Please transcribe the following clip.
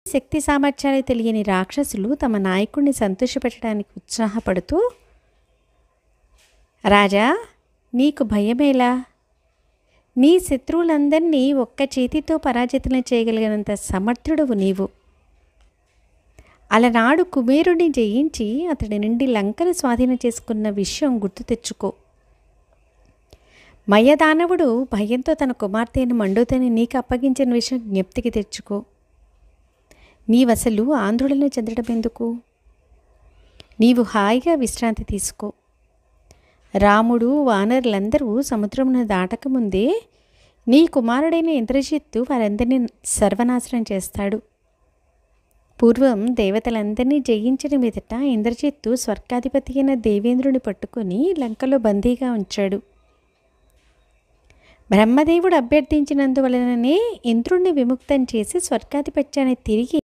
శక్తి సామర్థ్యాలు తెలియని రాక్షసులు తమ నాయకుడిని సంతోషపెట్టడానికి ఉత్సాహపడుతూ, రాజా, నీకు భయమేలా? నీ శత్రువులందరినీ ఒక్క చేతితో పరాజితం చేయగలిగినంత సమర్థుడవు నీవు. అలనాడు కుబేరుని జయించి అతడి నుండి లంకను స్వాధీనం చేసుకున్న విషయం గుర్తు తెచ్చుకో. మయదానవుడు భయంతో తన కుమార్తెను మండోదరిని నీకు అప్పగించిన విషయం జ్ఞప్తికి తెచ్చుకో. నీవసలు ఆంధ్రులను చెందడం ఎందుకు? నీవు హాయిగా విశ్రాంతి తీసుకో. రాముడు వానరులందరూ సముద్రమును దాటకముందే నీ కుమారుడైన ఇంద్రజిత్తు వారందరినీ సర్వనాశనం చేస్తాడు. పూర్వం దేవతలందరినీ జయించిన మీదట ఇంద్రజిత్తు స్వర్గాధిపతి అయిన దేవేంద్రుని పట్టుకొని లంకలో బందీగా ఉంచాడు. బ్రహ్మదేవుడు అభ్యర్థించినందువలననే ఇంద్రుణ్ణి విముక్తం చేసి స్వర్గాధిపత్యాన్ని తిరిగి